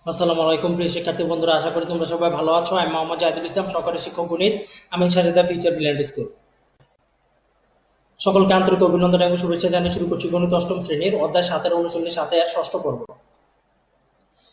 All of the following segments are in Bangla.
আসসালামু আলাইকুম প্রিয় শিক্ষার্থী বন্ধুরা, আশা করি তোমরা সবাই ভালো আছো। আমি মোহাম্মদ জাহিদুল ইসলাম, সহকারী শিক্ষক গণিত, আমি সাজেদা ফিউচার ব্রিলিয়ান্ট স্কুল। সকলকে আন্তরিক অভিনন্দন এবং শুভেচ্ছা জানিয়ে শুরু করছি গণিত অষ্টম শ্রেণীর অধ্যায় 7 অনুশীলনী 7 এর ষষ্ঠ পর্ব।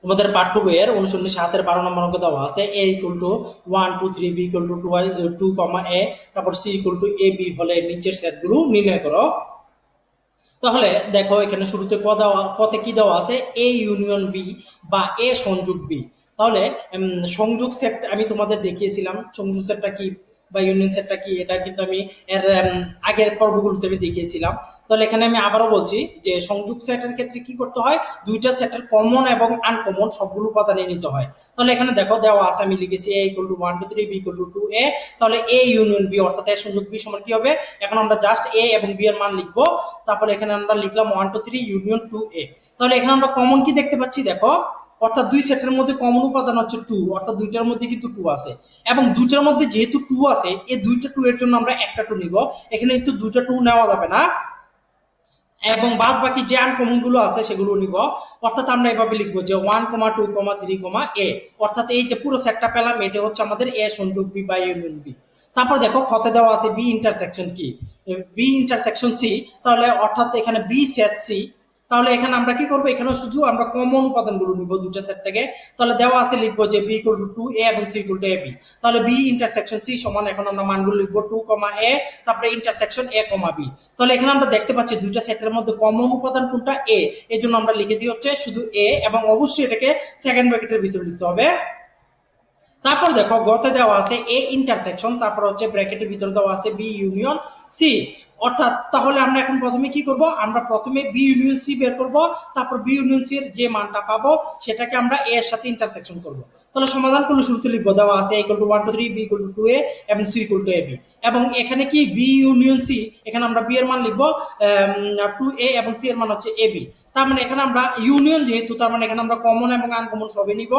তোমাদের পাঠ্য বইয়ের অনুশীলনী 7 এর 12 নম্বর অঙ্ক দেওয়া আছে a = 1 2 3, b = 2, a, তারপর c = ab হলে নিচের সেটগুলো নির্ণয় করো। তাহলে দেখো এখানে শুরুতে কতে কি দেওয়া আছে, এ ইউনিয়ন বি বা এ সংযোগ বি। তাহলে সংযোগ সেট আমি তোমাদের দেখিয়েছিলাম, সংযোগ সেটটা কি বা ইউনিয়ন সেটটা কি, এটা কিন্তু আমি এর আগের পর্বগুলোতে আমি দেখিয়েছিলাম। তাহলে এখানে আমি আবারও বলছি যে সংযোগ সেটের ক্ষেত্রে কি করতে হয়, দুইটা সেটের কমন এবং আনকমন সবগুলো উপাদানে নিতে হয়। তাহলে এখানে দেখো দেওয়া আছে, আমি লিখেছি a = 1 2 3, b = 2a। তাহলে a ইউনিয়ন বি অর্থাৎ এ সংযোগ বি সমান কি হবে, এখন আমরা জাস্ট a এবং b এর মান লিখবো। তারপরে এখানে আমরা লিখলাম 1 2 3 ইউনিয়ন 2a। তাহলে এখানে আমরা কমন কি দেখতে পাচ্ছি, দেখো অর্থাৎ দুই সেটের মধ্যে কমন উপাদান হচ্ছে 2, অর্থাৎ দুইটার মধ্যে কিন্তু 2 আছে। এবং দুইটার মধ্যে যেহেতু 2 আছে, এই দুইটা 2 এর জন্য আমরা একটা 2 নিব। এখানে কিন্তু দুইটা 2 নেওয়া যাবে না, এবং বাদ বাকি যে আনকমন গুলো আছে সেগুলো নিব। অর্থাৎ আমরা এভাবে লিখবো যে 1 2 3 a, অর্থাৎ এই যে পুরো সেটটা পেলাম, এটা হচ্ছে আমাদের এ সংযোগ বি বা ইউনিয়ন বি। তারপর দেখো খতে দেওয়া আছে বি ইন্টারসেকশন কি, বি ইন্টারসেকশন সি। তাহলে অর্থাৎ এখানে বি সেট সি। তাহলে এখানে আমরা কি করবো, এখানে শুধু আমরা কমন উপাদানগুলো নিব দুটো সেট থেকে। তাহলে দেওয়া আছে লিখবো যে বি = 2a এবং সি = ab। তাহলে বি ইন্টারসেকশন সি সমান, এখন আমরা মানগুলো লিখবো 2, a, তারপরে ইন্টারসেকশন a, b। তাহলে এখানে আমরা দেখতে পাচ্ছি দুইটা সেটের মধ্যে কমন উপাদান কোনটা, এ। এই জন্য আমরা লিখেছি হচ্ছে শুধু এ, এবং অবশ্যই এটাকে সেকেন্ড ব্র্যাকেটের ভিতরে লিখতে হবে। তারপর দেখো গতে দেওয়া আছে এ ইন্টারসেকশন, তারপর হচ্ছে ব্র্যাকেটের ভিতরে দেওয়া আছে বি ইউনিয়ন সি। অর্থাৎ তাহলে আমরা এখন প্রথমে কি করব, আমরা প্রথমে বি ইউনিয়ন সি বের করব। তারপর বি ইউনিয়ন সি এর যে মানটা পাবো সেটাকে আমরা এ এর সাথে ইন্টারসেকশন করব। তাহলে সমাধান করলে শুরুতে লিখবো, দেওয়া আছে a = 1 2 3, b = 2a এবং c = ab। এবং এখানে কি বি ইউনিয়ন সি, এখানে আমরা বি এর মান লিখবো 2a এবং সি এর মান হচ্ছে ab। তার মানে এখানে আমরা ইউনিয়ন যেহেতু, তার মানে এখানে আমরা কমন এবং আনকমন সবই নিব।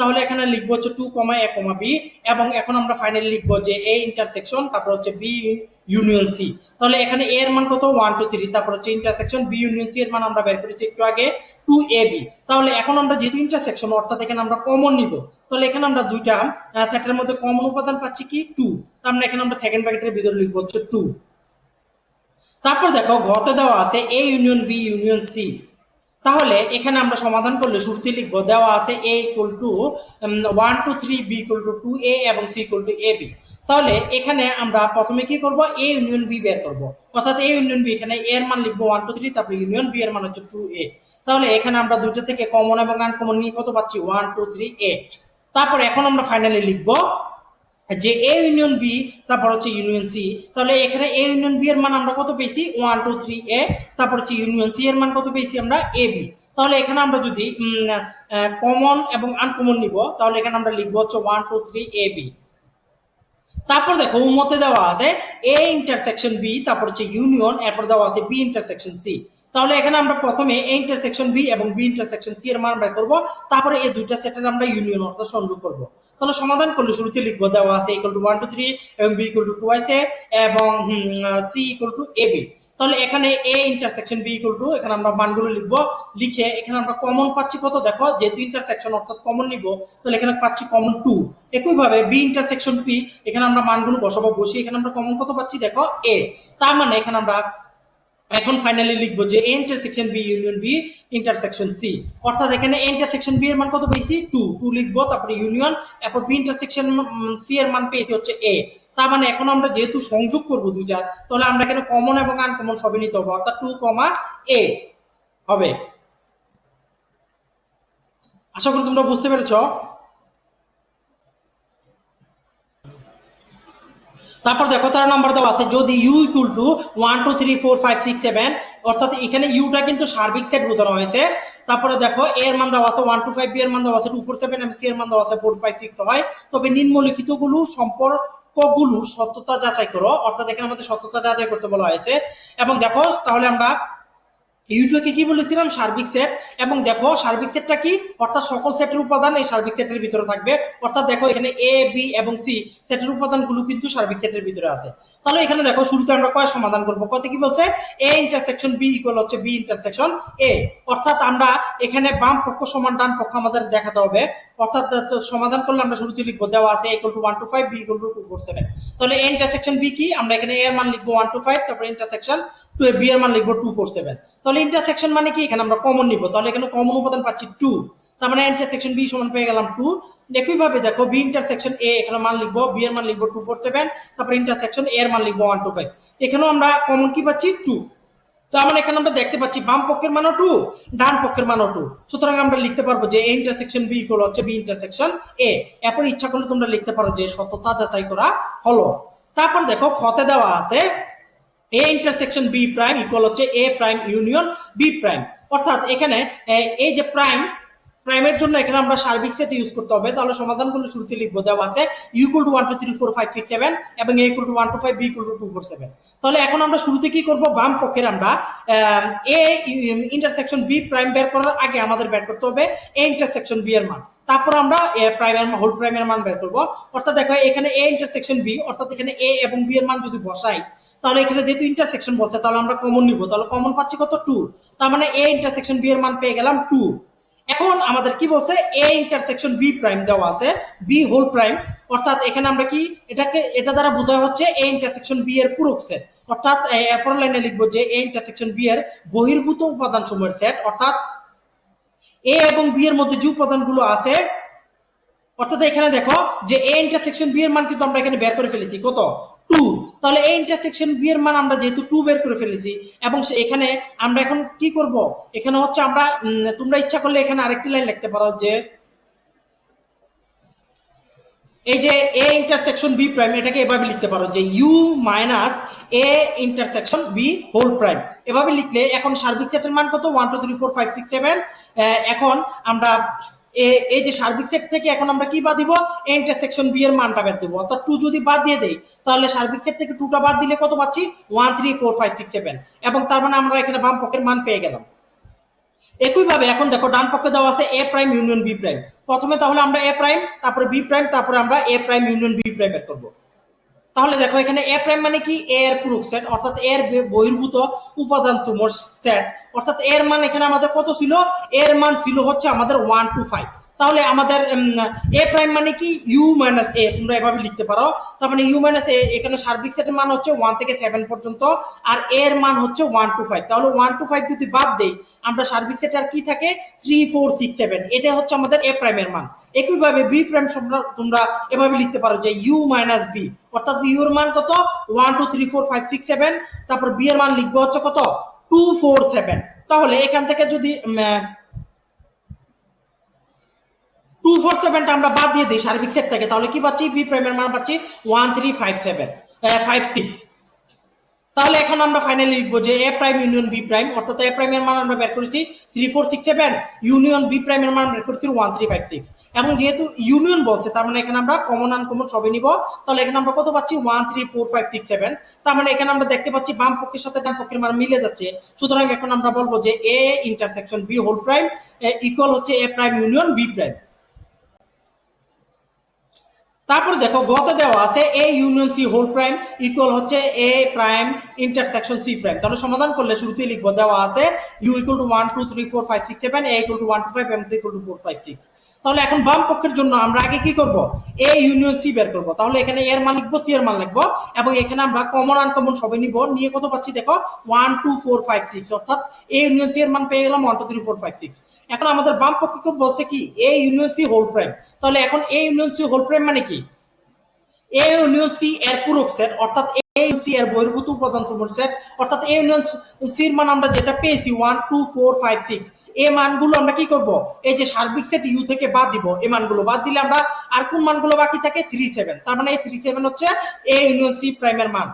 তাহলে এখানে লিখবো হচ্ছে 2, a, b। এবং এখন আমরা ফাইনালি লিখবো যে a ইন্টারসেকশন, তারপর হচ্ছে b ইউনিয়ন সি। তাহলে এখানে a এর মান কত, 1 2 3, তারপর হচ্ছে ইন্টারসেকশন b ইউনিয়ন সি এর মান আমরা বের করেছি একটু আগে 2ab। তাহলে এখন আমরা যেহেতু ইন্টারসেকশন, অর্থাৎ এখানে আমরা কমন নিব। তাহলে এখানে আমরা দুইটা সেটের মধ্যে কমন উপাদান পাচ্ছি কি 2। তার মানে এখানে আমরা সেকেন্ড ব্র্যাকেটের ভিতরে লিখবো হচ্ছে 2। তারপর দেখো ঘতে দেওয়া আছে a union b union C. তাহলে এখানে আমরা সমাধান করলে শুরুতে লিখবো, দেওয়া আছে a = 1 2 3, b = 2a এবং c = ab। তাহলে এখানে আমরা প্রথমে কি করব, a ইউনিয়ন b বের করব। অর্থাৎ a ইউনিয়ন b, এখানে a এর মান লিখবো 1 2 3, তারপর ইউনিয়ন b এর মান হচ্ছে 2a। তাহলে এখানে আমরা দুটো থেকে কমন এবং আনকমন নিয়ে কত পাচ্ছি, 1 2 3a। তারপর এখন আমরা ফাইনালি লিখবো যে এ ইউনিয়ন বি, তারপর হচ্ছে ইউনিয়ন সি। তাহলে এখানে এ ইউনিয়ন বি এর মান আমরা কত পেয়েছি, 1 2 3a। তারপর হচ্ছে ইউনিয়ন সি এর মান কত পেয়েছি আমরা, এ বি। তাহলে এখানে আমরা যদি কমন এবং আনকমন নিব, তাহলে এখানে আমরা লিখবো হচ্ছে 1 2 3 a b। তারপর দেখো উম্মতে দেওয়া আছে এ ইন্টারসেকশন বি, তারপর হচ্ছে ইউনিয়ন, এরপর দেওয়া আছে বি ইন্টারসেকশন সি। তাহলে এখানে আমরা প্রথমে এ ইন্টারসেকশন বি এবং বি ইন্টারসেকশন সি এর মান বের করব। তারপরে এই দুইটা সেটের আমরা ইউনিয়ন অর্থাৎ সংযোগ করব। তাহলে সমাধান করলে শুরুতে লিখবো, দেওয়া আছে a = 1 2 3 এবং b = 2a এবং c = ab। তাহলে এখানে a ইন্টারসেকশন b = এখানে আমরা মানগুলো লিখবো। লিখে এখানে আমরা কমন পাচ্ছি কত, দেখো যেহেতু ইন্টারসেকশন অর্থাৎ কমন নিব, তাহলে এখানে পাচ্ছি কমন 2। একইভাবে বি ইন্টারসেকশন পি, এখানে আমরা মানগুলো বসাবো, বসিয়ে এখানে আমরা কমন কত পাচ্ছি, দেখো এ। তার মানে এখানে আমরা এখন ফাইনালি লিখবো যে A intersection B union B intersection C. অর্থাৎ এখানে এ ইন্টারসেকশন বি এর মান কত পেয়েছি, 2 লিখবো, তারপরে ইউনিয়ন, এরপর বি ইন্টারসেকশন সি এর মান পেয়েছি হচ্ছে এ। তার মানে এখন আমরা যেহেতু সংযোগ করবো দুইটা, তাহলে আমরা এখানে কমন এবং আনকমন সবই নিতে হবে, অর্থাৎ 2, a হবে। আশা করি তোমরা বুঝতে পেরেছো। তারপর দেখো 13 নাম্বার দেওয়া আছে, যদি u = 1 2 3 4 5 6 7, অর্থাৎ এখানে ইউটা কিন্তু সার্বিক সেট বোঝানো হয়েছে। তারপরে দেখো a এর মান দেওয়া আছে 1 2 5, b এর মান দেওয়া আছে 2 4 7 এবং c এর মান দেওয়া আছে 4 5 6 হয়। তবে নিম্নলিখিত গুলো সম্পর্কগুলোর সত্যতা যাচাই করো। অর্থাৎ এখানে আমাদের সত্যতা যাচাই করতে বলা হয়েছে। এবং দেখো তাহলে আমরা ইউ2 কে কি বলেছিলাম সার্বিক সেট, এবং দেখো সার্বিক সেটটা কি, অর্থাৎ সকল সেটের উপাদান এই সার্বিক সেটের ভিতরে থাকবে। অর্থাৎ দেখো এখানে এ বি এবং সি সেটের উপাদানগুলো কিন্তু সার্বিক সেটের ভিতরে আছে। তাহলে এখানে দেখো শুরুতে আমরা কয় সমাধান করব, কত কি বলছে, এ ইন্টারসেকশন বি ইকুয়াল হচ্ছে বি ইন্টারসেকশন এ। অর্থাৎ আমরা এখানে বাম পক্ষ সমান ডান পক্ষ আমাদের দেখাতে হবে। অর্থাৎ সমাধান করলে আমরা শুরুতে লিখবো, দেওয়া আছে equal to 1 2 5 B equal to 2 4 7। তাহলে এ ইন্টারসেকশন বি কি, আমরা এখানে এ এর মান লিখবো 1 2 5, তারপর ইন্টারসেকশন টু এ বি এর মান লিখবো 2 4 7। তাহলে ইন্টারসেকশন মানে কি, এখানে আমরা কমন নিব, তাহলে এখানে কমন উপাদান পাচ্ছি 2, তার মানে ইন্টারসেকশন বি সমান পেয়ে গেলাম 2। একই ভাবে দেখো বি ইন্টারসেকশন এ, এখানে মান লিখবো, বি এর মান লিখবো 2 4 7, তারপর ইন্টারসেকশন এ এর মান লিখবো 1 2 5। এখানেও আমরা কমন কি পাচ্ছি 2। তার মানে এখানে আমরা দেখতে পাচ্ছি বাম পক্ষের মানও 2, ডান পক্ষের মানও 2। সুতরাং আমরা লিখতে পারবো যে এ ইন্টারসেকশন বি ইকুয়াল হচ্ছে বি ইন্টারসেকশন এ। এরপর ইচ্ছা করলে তোমরা লিখতে পারো যে সত্যতা যাচাই করা হলো। তারপর দেখো খতে দেওয়া আছে A intersection B prime equal হচ্ছে A prime union B prime. অর্থাৎ এখানে এই যে প্রাইমের জন্য এখানে আমরা সার্বিক সেট ইউজ করতে হবে। তাহলে সমাধানগুলো শুরুতে লিখবো, দেওয়া আছে ইউ ইকুয়াল টু 1 2 3 4 5 6 7 এবং A equal to 1 2 5 B equal to 2 4 7। তাহলে এখন আমরা শুরুতে কি করব, বাম পক্ষের আমরা এ ইন্টারসেকশন বি প্রাইম বের করার আগে আমাদের বের করতে হবে এ ইন্টারসেকশন বি এর মান, তারপর আমরা এ প্রাইমের হোল প্রাইমের মান বের করব। অর্থাৎ দেখো এখানে এ ইন্টারসেকশন বি, অর্থাৎ এখানে এ এবং বি এর মান যদি বসাই, তাহলে এখানে যেহেতু ইন্টারসেকশন বলছে তাহলে আমরা কমন নিব, তাহলে কমন পাচ্ছি কত 2, তার মানে এ ইন্টারসেকশন বি এর মান পেয়ে গেলাম 2। এখন আমাদের কি বলছে, এ ইন্টারসেকশন বি প্রাইম দেওয়া আছে বি হোল প্রাইম। অর্থাৎ এখানে আমরা কি এটা দ্বারা বোঝা হচ্ছে এ ইন্টারসেকশন বি এর পূরক সেট। অর্থাৎ এরপর লাইনে লিখবো যে এ ইন্টারসেকশন বি এর বহির্ভূত উপাদান সমূহের সেট। অর্থাৎ এ এবং বি এর মধ্যে যে উপাদানগুলো আছে, অর্থাৎ এখানে দেখো যে এ ইন্টারসেকশন বি এর মান কিন্তু আমরা এখানে বের করে ফেলেছি কত 2। তাহলে এ ইন্টারসেকশন বি এর মান আমরা যেহেতু 2 বের করে ফেলেছি, এবং এখানে আমরা এখন কি করব, এখানে হচ্ছে আমরা তোমরা ইচ্ছা করলে এখানে আরেকটি লাইন লিখতে পারো যে এই যে এ ইন্টারসেকশন বি প্রাইম, এটাকে এভাবে লিখতে পারো যে U minus A intersection B whole prime. এভাবে লিখলে এখন সার্বিক সেটের মান কত 1 2 3 4 5 6 7। এখন আমরা এই যে সার্বিক সেট থেকে এখন আমরা কি বাদ দিব, এ ইন্টারসেকশন বি এর মানটা বাদ দেব। অর্থাৎ 2 যদি বাদ দিয়ে দেই, তাহলে সার্বিক সেট থেকে 2টা বাদ দিলে কত পাচ্ছি 1 3 4 5 6 7, এবং তার মানে আমরা এখানে বাম পক্ষের মান পেয়ে গেলাম। একইভাবে এখন দেখো ডান পক্ষে দেওয়া আছে এ প্রাইম ইউনিয়ন বি প্রাইম। প্রথমে তাহলে আমরা এ প্রাইম, তারপরে বি প্রাইম, তারপরে আমরা এ প্রাইম ইউনিয়ন বি প্রাইম বের করব। তাহলে দেখো এখানে এ প্রাইম মানে কি, এ এর পূরক সেট, অর্থাৎ এর বহির্ভূত উপাদান সমূহ সেট। অর্থাৎ এর মান এখানে আমাদের কত ছিল, এর মান ছিল হচ্ছে আমাদের 1 2 5। তাহলে আমাদের এ প্রাইম মানে কি ইউ মাইনাস এ, তোমরা এভাবে লিখতে পারো। তার মানে ইউ মাইনাস এ, এখানে সার্বিক সেটের মান হচ্ছে 1 থেকে 7 পর্যন্ত, আর এর মান হচ্ছে 1 2 5। তাহলে 1 2 5 যদি বাদ দেই, আমরা সার্বিক সেট আর কি থাকে 3 4 6 7, এটা হচ্ছে আমাদের এ প্রাইমের মান। একইভাবে বি প্রাইম তোমরা এভাবে লিখতে পারো যে ইউ মাইনাস বি, অর্থাৎ বি এর মান কত 1 2 3 4 5 6 7, তারপর বি এর মান লিখবো হচ্ছে কত 2 4 7। তাহলে এখান থেকে যদি 2 4 7টা আমরা বাদ দিয়ে দিই সার্বিক সেট থেকে, তাহলে কি পাচ্ছি, বি প্রাইমের মান পাচ্ছি 1 3 5 7 5 6। তাহলে এখন আমরা ফাইনালি লিখবো যে এ প্রাইম ইউনিয়ন বি প্রাইম, অর্থাৎ এ প্রাইমের মান আমরা বের করেছি 3 4 6 7, ইউনিয়ন বি প্রাইমের মান বের করেছি 1 3 5 6। এবং যেহেতু ইউনিয়ন বলছে, তার মানে এখানে আমরা কমন আনকমন সবই নিব। তাহলে এখানে আমরা কত পাচ্ছি 1 3 4 5 6 7। তার মানে এখানে আমরা দেখতে পাচ্ছি বাম পক্ষের সাথে ডান পক্ষের মান মিলে যাচ্ছে। সুতরাং এখন আমরা বলবো যে A intersection B whole prime equal হচ্ছে A prime union B prime. তারপর দেখো গতে দেওয়া আছে A union C whole prime equal হচ্ছে A prime intersection C prime. তাহলে সমাধান করলে শুরুতেই লিখবো, দেওয়া আছে U equal to 1 2 3 4 5 6 7, A equal to 1 2 5 এবং সি ইকুয়াল টু 4 5 6। তাহলে এখন বাম পক্ষের জন্য আমরা আগে কি করব, এ ইউনিয়ন সি বের করব। তাহলে এখানে এর মান লিখবো, সি এর মান লিখবো, এবং এখানে আমরা কমন আনকমন সবই নিব, নিয়ে কত পাচ্ছি দেখো 1 2 4 5 6, অর্থাৎ এ ইউনিয়ন সি এর মান পেয়ে গেলাম 1 2 3 4 5 6। এখন আমাদের বাম পক্ষকে বলছে কি A union C whole prime. তাহলে এখন A union C whole prime মানে কি, এ ইউনিয়ন সি এর পূরক সেট, অর্থাৎ এ ইউনিয়ন সি এর বহির্ভূত উপাদান সমূহের সেট। অর্থাৎ এ ইউনিয়ন সি এর মান আমরা যেটা পেয়েছি 1 2 4 5 6, এই মানগুলো আমরা কি করব, এই যে সার্বিক সেট ইউ থেকে বাদ দিব, এই মানগুলো বাদ দিলে আমরা আর কোন মানগুলো বাকি থাকে 3 7। তার মানে এই 3 7 হচ্ছে এ ইউনিয়ন সি প্রাইমের মান।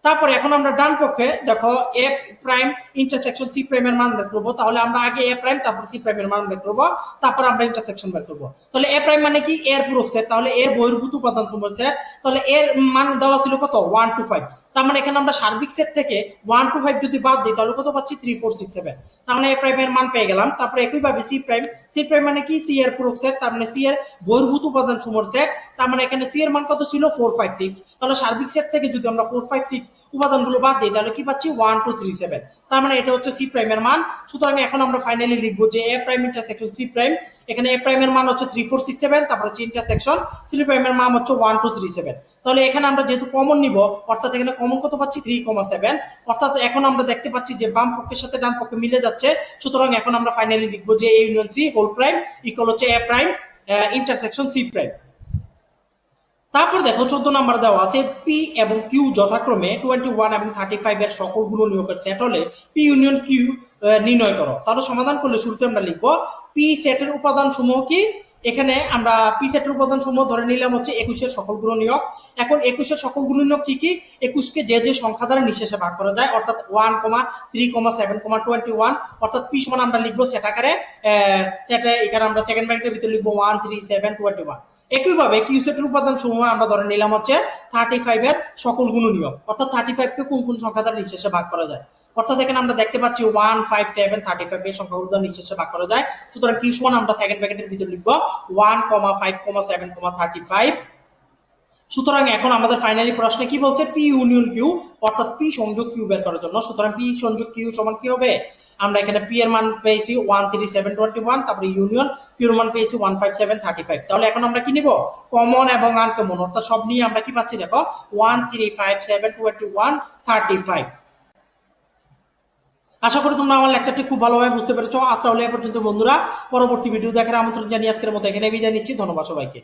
তারপরে এখন আমরা ডান পক্ষে দেখো এ প্রাইম ইন্টারসেকশন সি প্রাইমের মান বের করব। তাহলে আমরা আগে এ প্রাইম তারপর সি প্রাইমের মান বের করব, তারপর আমরা ইন্টারসেকশন বের করব। তাহলে এ প্রাইম মানে কি, এর পূরক সেট, তাহলে এর বহির্ভূত উপাদান সমূহের সেট। তাহলে এর মান দেওয়া ছিল কত 1 2 5। তার মানে এখানে আমরা সার্বিক সেট থেকে 1 to 5 যদি বাদ দিই তাহলে কত পাচ্ছি 3 4 6 7। তার মানে এ প্রাইমের মান পেয়ে গেলাম। তারপরে একইভাবে সি প্রাইম মানে কি সি এর পূরক সেট, তার মানে সি এর বহির্ভূত উপাদান সমূহের সেট। তার মানে এখানে সি এর মান কত ছিল 4 5 6। তাহলে সার্বিক সেট থেকে যদি আমরা 4 5 6 উপাদানগুলো বাদ দিই তাহলে কি পাচ্ছি 1 2 3 7। তার মানে এটা হচ্ছে সি প্রাইমের মান। সুতরাং এখন আমরা ফাইনালি লিখবো যে এ প্রাইম ইন্টারসেকশন সি প্রাইম, এখানে এ প্রাইমের মান হচ্ছে 3 4 6 7, তারপর হচ্ছে ইন্টারসেকশন সি প্রাইমের মান হচ্ছে 1 2 3 7। তাহলে এখানে আমরা যেহেতু কমন নিব অর্থাৎ এখানে কমন কত পাচ্ছি 3,7, অর্থাৎ এখন আমরা দেখতে পাচ্ছি যে বাম পক্ষের সাথে ডান পক্ষে মিলে যাচ্ছে। সুতরাং এখন আমরা ফাইনালি লিখবো যে A union C whole prime equal হচ্ছে A prime intersection C prime. তারপর দেখো 14 নাম্বার দেওয়া আছে পি এবং কিউ যথাক্রমে 21 এবং 35 এর সকল গুণনীয়কের সেট হলে পি ইউনিয়ন কিউ নির্ণয় করো। তাহলে সমাধান করলে শুরুতে আমরা লিখবো পি সেটের উপাদান সমূহ কি। এখানে আমরা পি সেটের উপাদান সমূহ ধরে নিলাম হচ্ছে 21 এর সকল গুণনীয়ক। এখন 21 এর সকল গুণনীয়ক কি কি? 21 কে যে যে সংখ্যা দ্বারা নিঃশেষে ভাগ করা যায় অর্থাৎ 1, 3, 7, 21, অর্থাৎ পি সমান আমরা লিখবো সেট আকারে। সেটা এখানে আমরা সেকেন্ড ব্র্যাকেটের ভিতরে লিখবো 1 3 7 21। একইভাবে কিউ সেটের উপাদান সমূহ আমরা ধরে নিলাম হচ্ছে 35 এর সকল গুণনীয়ক, অর্থাৎ 35 কে কোন কোন সংখ্যা দ্বারা নিঃশেষে ভাগ করা যায়। অর্থাৎ এখানে আমরা দেখতে পাচ্ছি 1 5 7 35 এই সংখ্যাগুলো দ্বারা নিঃশেষে ভাগ করা যায়। সুতরাং কিউ সমান আমরা সেকেন্ড ব্র্যাকেটের ভিতরে লিখবো 1, 5, 7, 35। সুতরাং এখন আমাদের ফাইনালি প্রশ্নে কি বলছে পি ইউনিয়ন কিউ অর্থাৎ পি সংযোগ কিউ বের করার জন্য। সুতরাং পি সংযোগ কিউ সমান কি হবে? আমরা এখানে পি এর মান পেয়েছি 1 3 7 21, তারপরে ইউনিয়ন কিউ এর মান পেয়েছি 1 5 7 35। তাহলে এখন আমরা কি নিব? কমন এবং আনকমন, অর্থাৎ সব নিয়ে আমরা কি পাচ্ছি দেখো 1 3 5 7 21 35। আশা করি তোমরা আমার লেকচারটি খুব ভালোভাবে বুঝতে পেরেছো। আজ তাহলে এ পর্যন্ত বন্ধুরা, পরবর্তী ভিডিও দেখার আমন্ত্রণ জানিয়ে আজকের মতো এখানে বিদায় নিচ্ছি। ধন্যবাদ সবাইকে।